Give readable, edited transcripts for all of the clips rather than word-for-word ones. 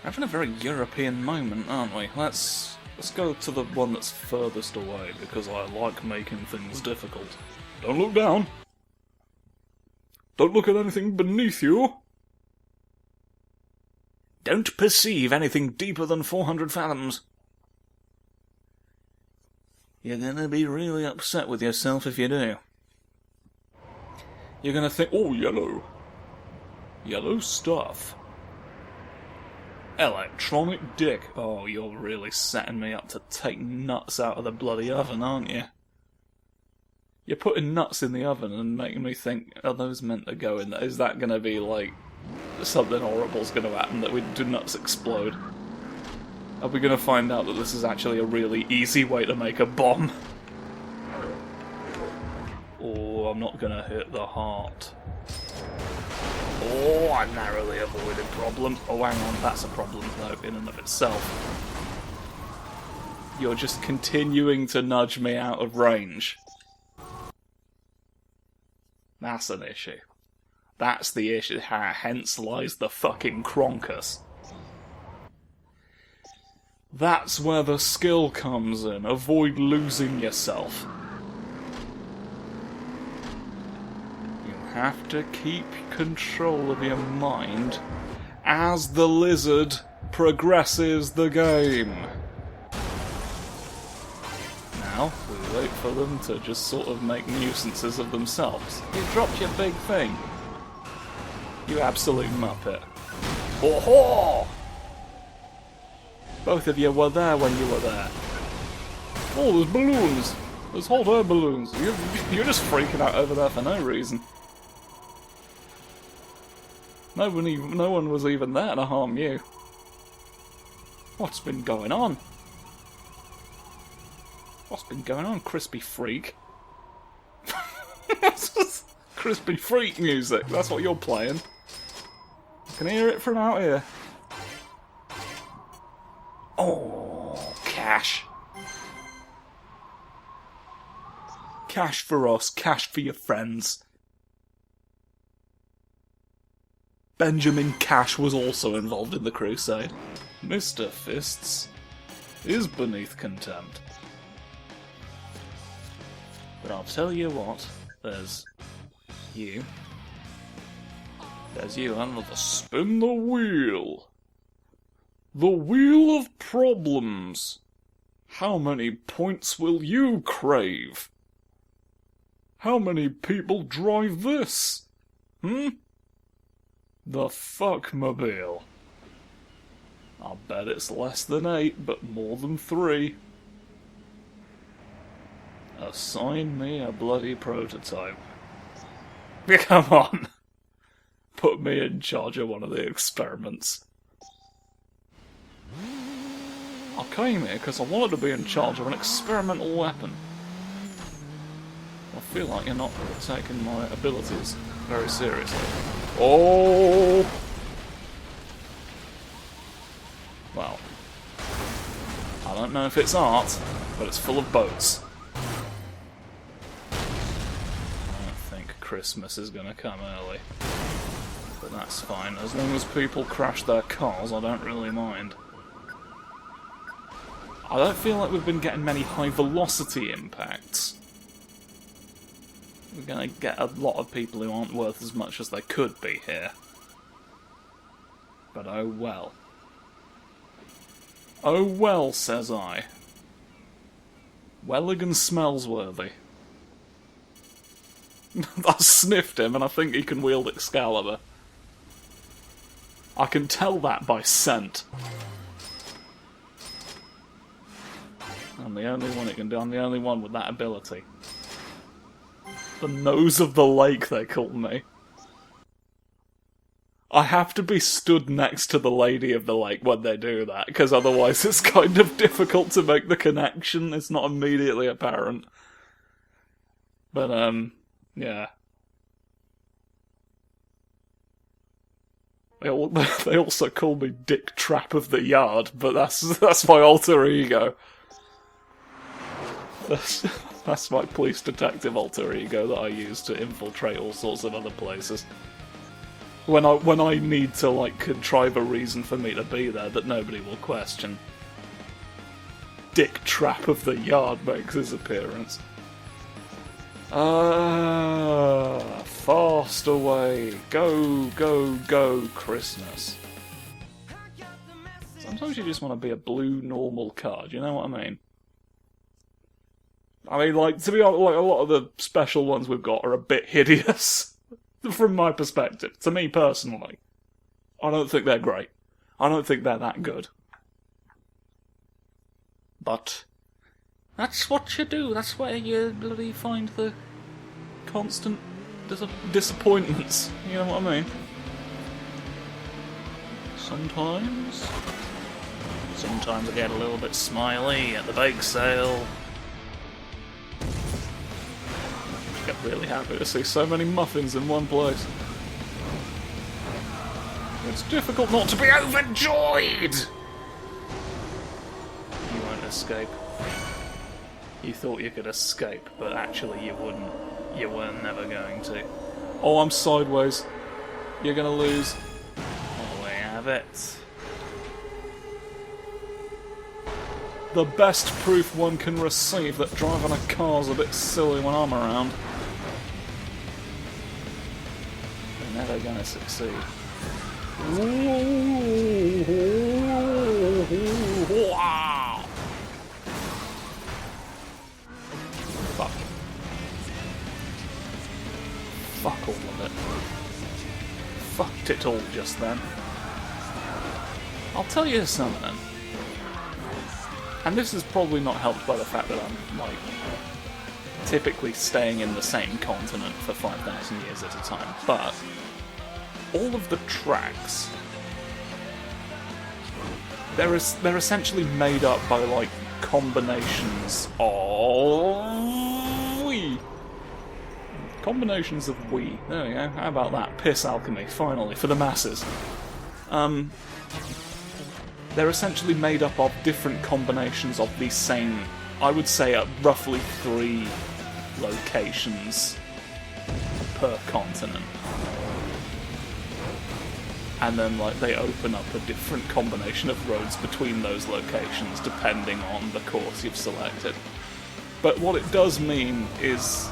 Having a very European moment, aren't we? Let's go to the one that's furthest away, because I like making things difficult. Don't look down. Don't look at anything beneath you. Don't perceive anything deeper than 400 fathoms. You're gonna be really upset with yourself if you do. You're gonna think, oh, yellow. Yellow stuff. Electronic dick. Oh, you're really setting me up to take nuts out of the bloody oven, aren't you? You're putting nuts in the oven and making me think, are those meant to go in there? Is that going to be like, something horrible's going to happen, that do nuts explode? Are we going to find out that this is actually a really easy way to make a bomb? Oh, I'm not going to hit the heart. Oh, I narrowly avoided problem. Oh, hang on, that's a problem, though, in and of itself. You're just continuing to nudge me out of range. That's an issue. That's the issue. Hence lies the fucking Cronkus. That's where the skill comes in. Avoid losing yourself. Have to keep control of your mind as the lizard progresses the game. Now, we wait for them to just sort of make nuisances of themselves. You dropped your big thing. You absolute muppet. Oh-ho! Both of you were there when you were there. Oh, there's balloons! There's hot air balloons. You're just freaking out over there for no reason. No one was even there to harm you. What's been going on? What's been going on, crispy freak? That's just crispy freak music. That's what you're playing. I can hear it from out here. Oh, cash. Cash for us, cash for your friends. Benjamin Cash was also involved in the crusade. Mr. Fists is beneath contempt. But I'll tell you what, there's you. There's you, and the spin the wheel. The wheel of problems. How many points will you crave? How many people drive this? The fuckmobile. I'll bet it's less than 8, but more than 3. Assign me a bloody prototype. Come on! Put me in charge of one of the experiments. I came here because I wanted to be in charge of an experimental weapon. I feel like you're not taking my abilities very seriously. Oh! Well, I don't know if it's art, but it's full of boats. I don't think Christmas is going to come early. But that's fine. As long as people crash their cars, I don't really mind. I don't feel like we've been getting many high-velocity impacts. We're going to get a lot of people who aren't worth as much as they could be here. But oh well. Oh well, says I. Welligan smells worthy. I sniffed him and I think he can wield Excalibur. I can tell that by scent. I'm the only one it can do. I'm the only one with that ability. The nose of the lake, they call me. I have to be stood next to the lady of the lake when they do that, because otherwise it's kind of difficult to make the connection. It's not immediately apparent. But, yeah. They also call me Dick Trappe of the Yard, but that's my alter ego. That's my police detective alter ego that I use to infiltrate all sorts of other places. When I need to, like, contrive a reason for me to be there that nobody will question. Dick Trappe of the Yard makes his appearance. Fast away. Go, go, go, Christmas. Sometimes you just want to be a blue normal car, do you know what I mean? I mean, like, to be honest, like, a lot of the special ones we've got are a bit hideous, from my perspective. To me, personally. I don't think they're great. I don't think they're that good. But that's what you do. That's where you bloody find the constant disappointments. You know what I mean? Sometimes I get a little bit smiley at the bake sale. I get really happy to see so many muffins in one place. It's difficult not to be overjoyed! You won't escape. You thought you could escape, but actually you wouldn't. You were never going to. Oh, I'm sideways. You're gonna lose. Oh, we have it. The best proof one can receive that driving a car's a bit silly when I'm around. You're never gonna succeed. Wow! Fuck. Fuck all of it. Fucked it all just then. I'll tell you something. And this is probably not helped by the fact that I'm, like, typically staying in the same continent for 5,000 years at a time, but all of the tracks, they're essentially made up by, like, combinations of combinations of There we go. How about that? Piss alchemy, finally, for the masses. They're essentially made up of different combinations of the same, I would say, at roughly 3 locations per continent. And then, like, they open up a different combination of roads between those locations depending on the course you've selected. But what it does mean is,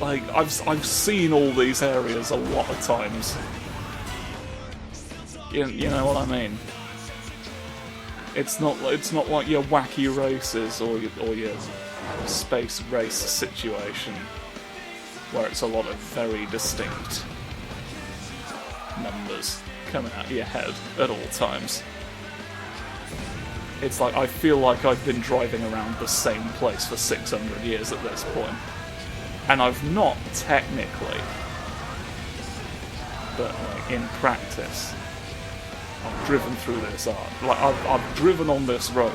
like, I've seen all these areas a lot of times. You know what I mean? It's not like your wacky races or your space race situation where it's a lot of very distinct numbers coming out of your head at all times. It's like I feel like I've been driving around the same place for 600 years at this point, and I've not technically, but like in practice. I've driven through this art. Like, I've driven on this road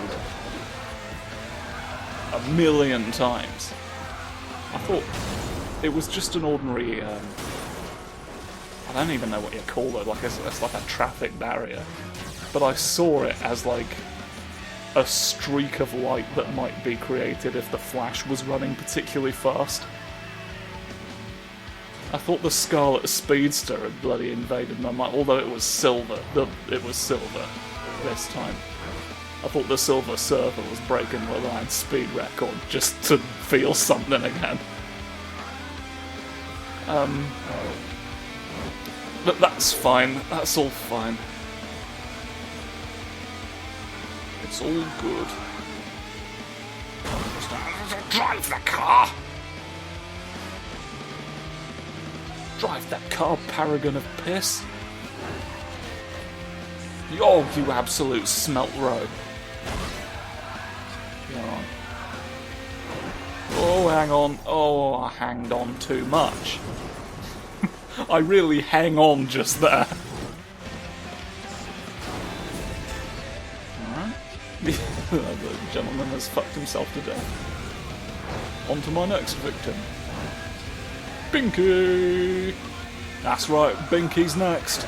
1,000,000 times. I thought it was just an ordinary, I don't even know what you call it, it's like a traffic barrier. But I saw it as like a streak of light that might be created if the Flash was running particularly fast. I thought the Scarlet Speedster had bloody invaded my mind, although it was silver. It was silver this time. I thought the Silver Surfer was breaking the land speed record just to feel something again. But that's fine. That's all fine. It's all good. Drive the car! Drive that car, paragon of piss. Oh, you absolute smelt row. You're on. Oh, hang on. Oh, I hanged on too much. I really hang on just there. Alright. The gentleman has fucked himself to death. On to my next victim. Binky! That's right, Binky's next.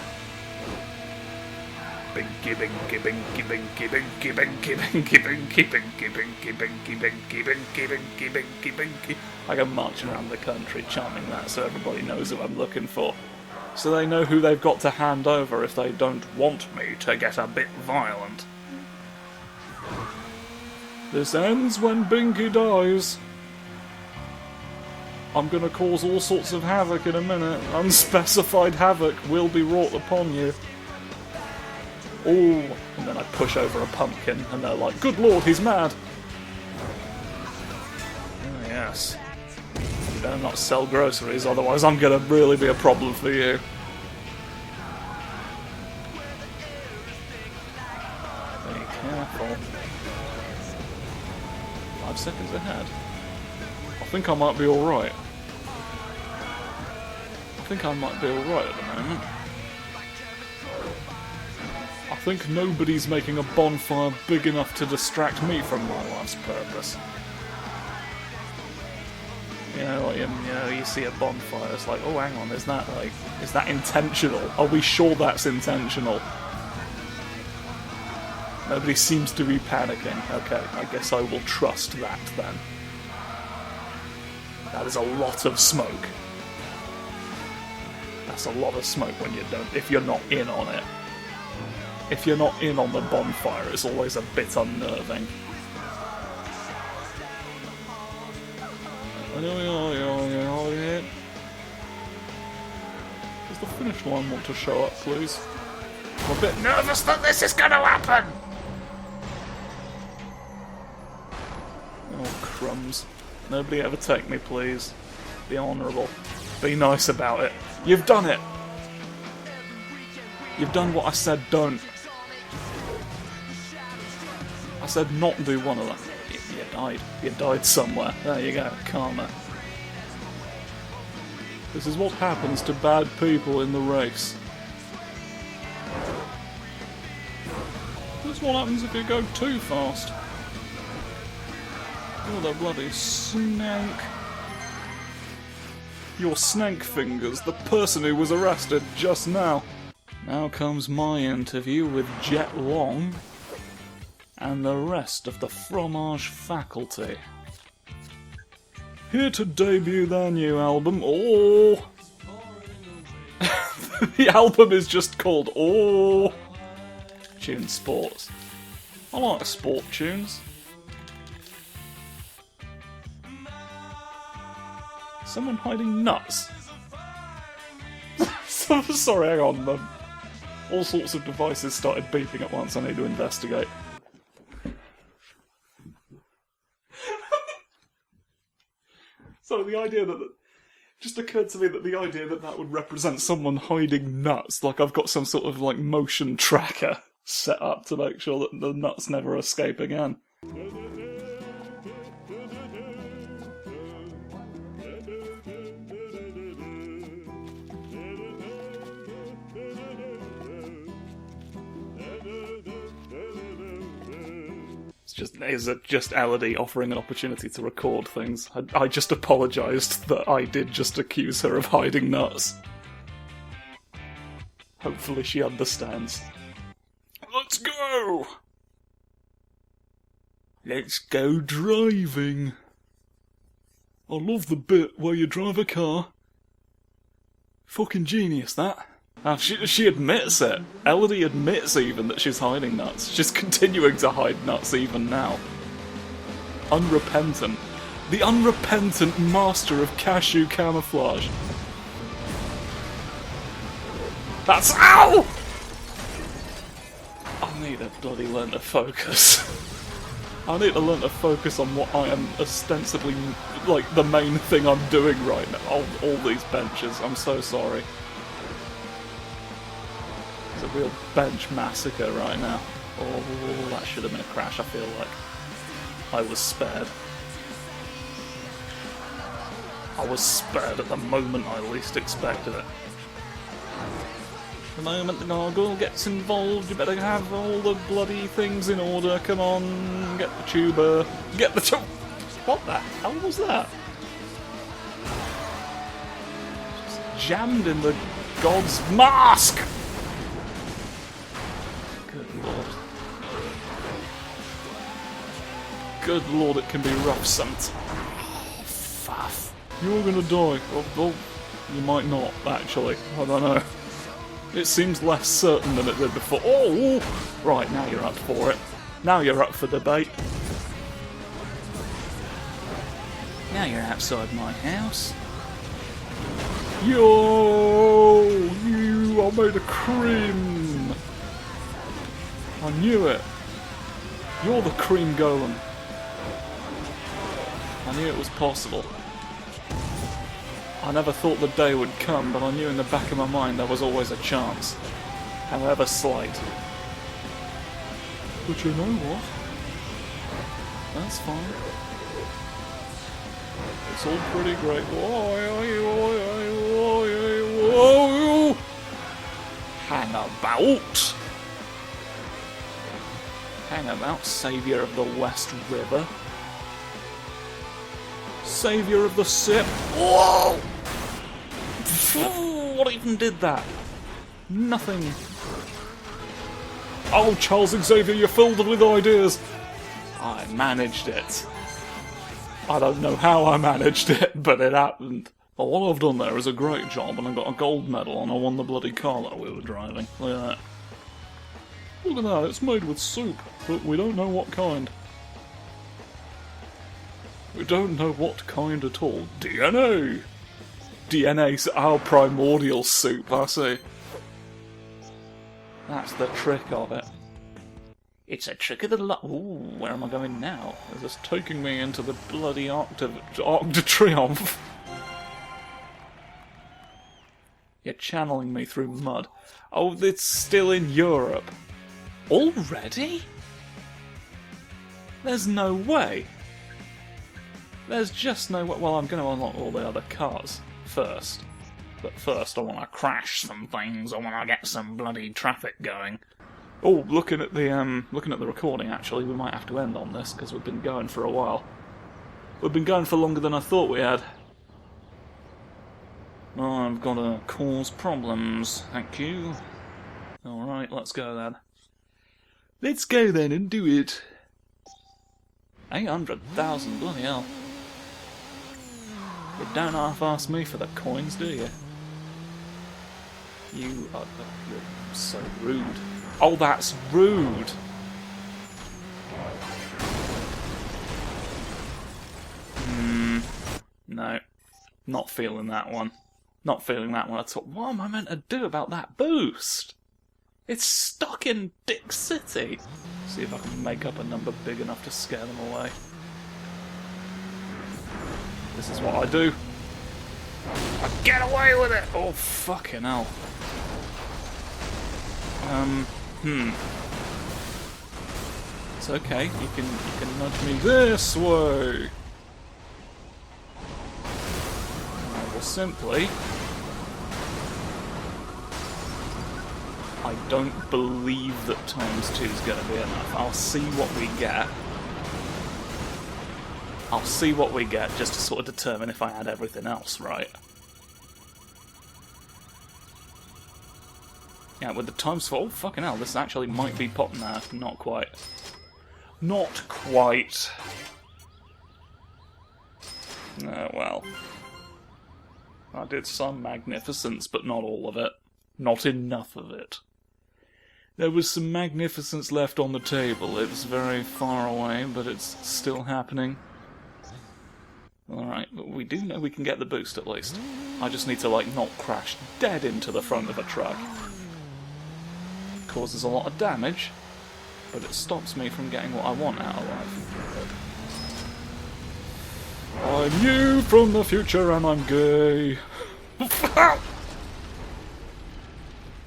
Binky, binky, binky, binky, binky, binky, binky, binky, binky, binky, binky, binky, binky, binky, binky, binky. I go marching around the country chanting that so everybody knows who I'm looking for. so they know who they've got to hand over if they don't want me to get a bit violent. This ends when Binky dies. I'm gonna cause all sorts of havoc in a minute. Unspecified havoc will be wrought upon you. Ooh, and then I push over a pumpkin and they're like, good lord, he's mad! Oh yes. You better not sell groceries, otherwise I'm gonna really be a problem for you. Be careful. 5 seconds ahead. I think I might be alright. I think I might be alright at the moment. I think nobody's making a bonfire big enough to distract me from my life's purpose. You know, you see a bonfire, it's like, oh hang on, is that intentional? Are we sure that's intentional? Nobody seems to be panicking. Okay, I guess I will trust that then. That is a lot of smoke. That's a lot of smoke when you don't, if you're not in on it. If you're not in on the bonfire, it's always a bit unnerving. Does the finish line want to show up, please? I'm a bit nervous that this is going to happen! Oh, crumbs. Nobody ever take me, please. Be honourable. Be nice about it. You've done it! You've done what I said don't. I said not do one of them. You died. You died somewhere. There you go. Karma. This is what happens to bad people in the race. This is what happens if you go too fast. Oh, the bloody snake. Your snake fingers, the person who was arrested just now. Now comes my interview with Jet Long and the rest of the Fromage faculty. Here to debut their new album, Oh! The album is just called Oh! Tune Sports. I like sport tunes. Someone hiding nuts? Sorry, hang on. All sorts of devices started beeping at once. I need to investigate. So the idea that... just occurred to me that the idea that that would represent someone hiding nuts, like I've got some sort of like motion tracker set up to make sure that the nuts never escape again. Is it just Elodie offering an opportunity to record things? I just apologised that I did just accuse her of hiding nuts. Hopefully she understands. Let's go! Let's go driving. I love the bit where you drive a car. Fucking genius, that. She admits it. Elodie admits even that she's hiding nuts. She's continuing to hide nuts even now. Unrepentant. The unrepentant master of cashew camouflage. That's... Ow! I need to bloody learn to focus. I need to learn to focus on what I am ostensibly, like, the main thing I'm doing right now. All these benches. I'm so sorry. It's a real bench massacre right now. Oh, that should have been a crash, I feel like. I was spared. I was spared at the moment I least expected it. The moment the gargoyle gets involved, you better have all the bloody things in order. Come on, get the tuba. Get the tuba! What the hell was that? Just jammed in the god's mask! Good lord. Good lord, it can be rough sometimes. Oh, faff. You're gonna die. You might not, actually. I don't know. It seems less certain than it did before. Oh! Right, now you're up for it. Now you're up for debate. Now you're outside my house. Yo! You! I made a cream! I knew it. You're the cream golem. I knew it was possible. I never thought the day would come, but I knew in the back of my mind there was always a chance. However slight. But you know what? That's fine. It's all pretty great. Hang about! Hang about, saviour of the West River. Saviour of the Sip. Whoa! What even did that? Nothing. Oh, Charles Xavier, you're filled with ideas. I managed it. I don't know how I managed it, but it happened. But what I've done there is a great job, and I got a gold medal, and I won the bloody car that we were driving. Look at that. Look at that, it's made with soup, but we don't know what kind. We don't know what kind at all. DNA! DNA's our primordial soup, I see. That's the trick of it. It's a trick of the luck. Ooh, where am I going now? Is this taking me into the bloody Arc de Triomphe? You're channeling me through mud. Oh, it's still in Europe. Already? There's no way. There's just no way. Well, I'm going to unlock all the other cars first. But first I want to crash some things. I want to get some bloody traffic going. Oh, looking at the recording, actually, we might have to end on this, because we've been going for a while. We've been going for longer than I thought we had. Oh, I've got to cause problems, thank you. Alright, let's go then. Let's go then and do it. 800,000, bloody hell. You don't half-ask me for the coins, do you? You're so rude. Oh, that's rude! No. Not feeling that one. Not feeling that one at all. What am I meant to do about that boost? It's stuck in Dick City! See if I can make up a number big enough to scare them away. This is what I do. I get away with it! Oh, fucking hell. It's okay, you can nudge me this way. I will simply... I don't believe that times 2 is going to be enough. I'll see what we get. I'll see what we get just to sort of determine if I add everything else, right? Yeah, with the times 4... Oh, fucking hell, this actually might be popping there. Not quite. Not quite. Oh, well. I did some magnificence, but not all of it. Not enough of it. There was some magnificence left on the table. It was very far away, but it's still happening. Alright, but we do know we can get the boost at least. I just need to, like, not crash dead into the front of a truck. Causes a lot of damage, but it stops me from getting what I want out of life. I'm you from the future and I'm gay.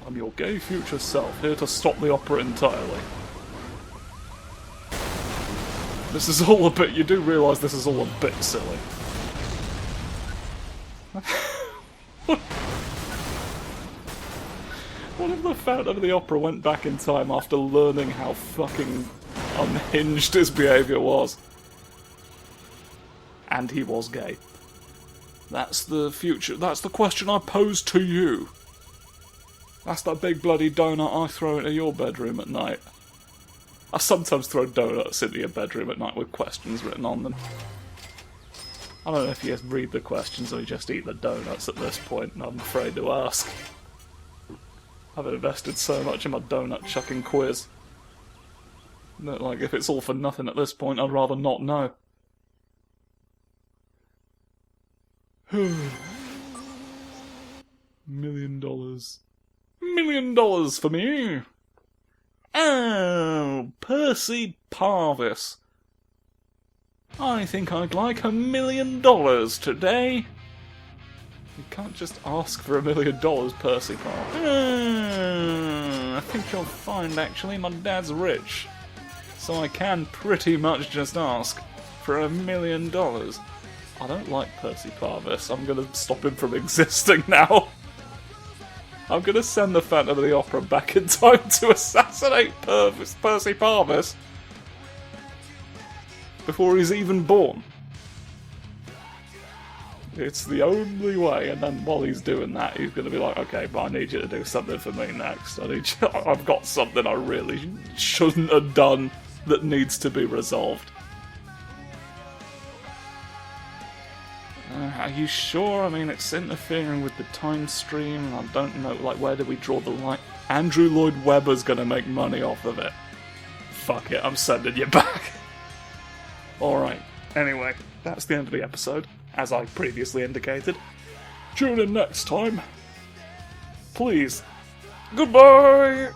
I'm your gay future self, here to stop the opera entirely. This is all a bit... You do realise this is all a bit silly. What if the Phantom of the Opera went back in time after learning how fucking unhinged his behaviour was? And he was gay. That's the future. That's the question I pose to you. That's that big bloody donut I throw into your bedroom at night. I sometimes throw donuts into your bedroom at night with questions written on them. I don't know if you read the questions or you just eat the donuts at this point, and I'm afraid to ask. I've invested so much in my donut chucking quiz. That, like, if it's all for nothing at this point, I'd rather not know. $1 million. $1 million for me! Oh, Percy Parvis. I think I'd like $1 million today. You can't just ask for $1 million, Percy Parvis. I think you'll find, actually, my dad's rich. So I can pretty much just ask for $1 million. I don't like Percy Parvis. I'm going to stop him from existing now. I'm going to send the Phantom of the Opera back in time to assassinate Percy Parvis before he's even born. It's the only way, and then while he's doing that, he's going to be like, okay, but I need you to do something for me next. I've got something I really shouldn't have done that needs to be resolved. Are you sure? I mean, it's interfering with the time stream. I don't know, like, where do we draw the line? Andrew Lloyd Webber's gonna make money off of it. Fuck it, I'm sending you back. Alright, anyway, that's the end of the episode, as I previously indicated. Tune in next time. Please. Goodbye!